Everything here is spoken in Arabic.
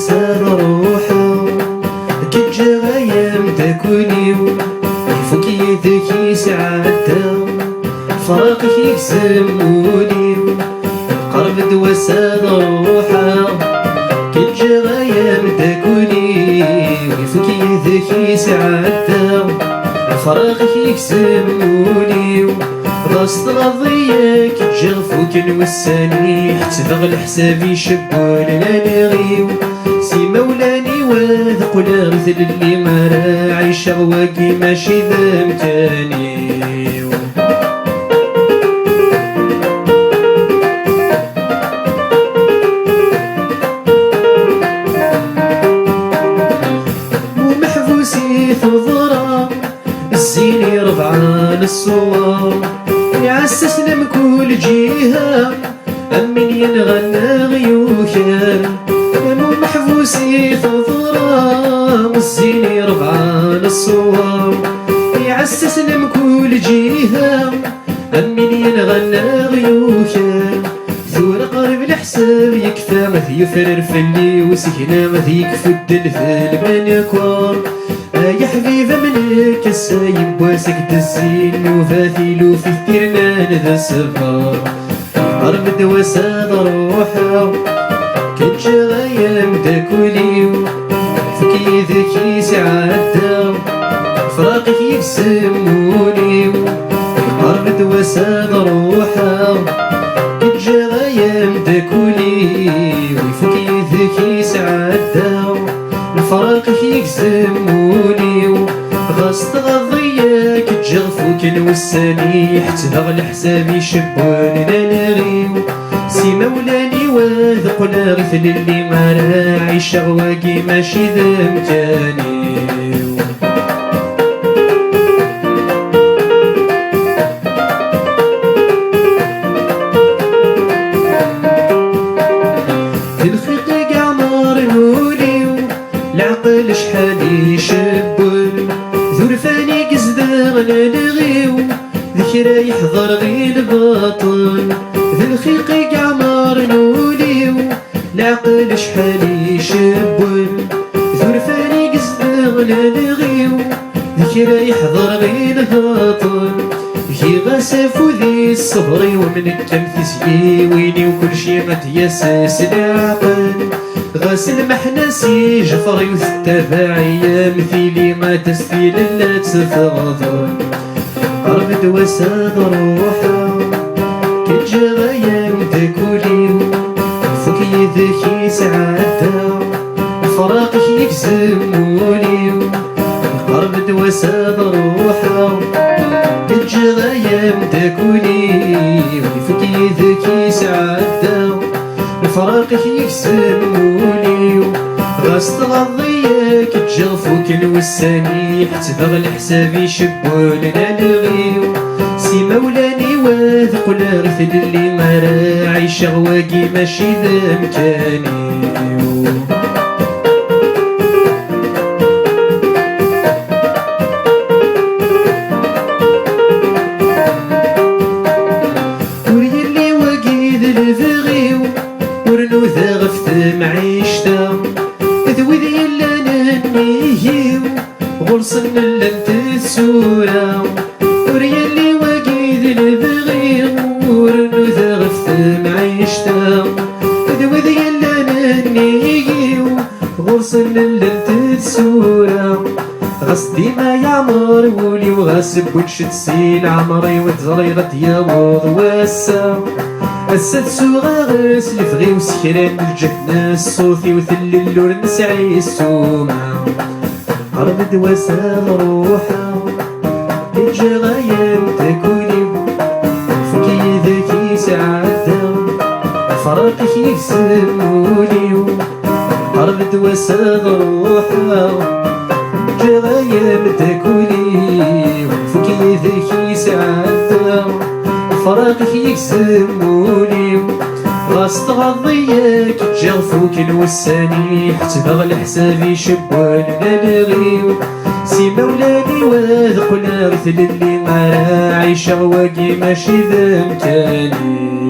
وساد روحه كتجا غايم تكونيو يفوك يدك يسعدها فراقك يكسموني قرب دوساد روحه كتجا غايم تكوني يفوك يدك يسعدها فراقك يكسموني راس تغضيك تجغفوك نوساني حتبغ الحسابي شبون لا نغيو سي مولاني واثق ونغثل اللي ما راعي شغواكي ماشي ذمتاني ومحبوسي ثضرة الزيني رفعان الصور يعسسنا من كل جهة أمين ينغنى غيوكا مو محبوسي ثضرة والزيني رفعان الصور يعسسنا من كل جهة أمين ينغنى غيوكا ثورة قرب الحساب يكفى مثي يفرر فلي وسكنة مثي يكفد في المنكور يا حبيبة منك السايب واسك تسين وفاثيلو في كثيرنا ذا السفر قرب دوساد روحه كتجا غايم تاكوليو فكي ذكي سعادة فراقك يكسمونيو قرب دوساد روحه كتجا غايم تاكوليو فكي ذكي سعادة فراقك يكسموني غاص تغضيك تجغفوك نوساني حتبغ الحسابي شبون لا نغيو سي مولاني واثق ونغثل اللي ما راعي شغواكي ماشي ذمتاني العقل شحال يشبل ذرفاني قزدغ نلغيو ذكرى يحضر غير الباطل ذي الخيق قعمر نوليو العقل شحال يشبل ذرفاني قزدغ نلغيو ذكرى يحضر غير الباطل كي غاسف وذي الصبري ومن كم تسقي ويني وكل شي متيسس العقل غاسل محنسي جفري وثتابعية مثيلي ما تستيل لا تفغضون قرب دوساد روحه كتجا غايم تاكوليو فوك يدك يسعدها فراقك يكسمونيو قرب دوساد روحه كتجا غايم تاكوليو فوك يدك يسعدها فراقك يكسموني غاص تغضيك تجغفوك نوساني حتبغ الحسابي شبون لا نغيو سي مولاني واثق ونغثل اللي ما راعي شغواكي ماشي ذمتاني ورنو غفت معيشتا ذوي يلا ننيهيو غرصن لنت السورة وريالي وقيد البغي ورنو غفت معيشتا ذوي يلا ننيهيو غرصن لنت السورة غصدي ما يعمر ولي وغاسب ونشد سين عمري وتزريرة يا وض واسا السد سوغاغس لفغي وسكران الجهنة الصوثي وثل اللور نسعي السومة قرب دواسا روحه كتجا غايم تاكولي فكي ذكي سعادة فراقك يكسموني قرب دواسا روحه كتجا غايم تاكولي فكي ذكي سعادة فراقك يكسموني غاص تغضيك تجغفوك نوساني حتبغ الحسابي شبون لا نغيو سي مولاني واثق ونغثل اللي ما راعي شغواكي ماشي ذمتاني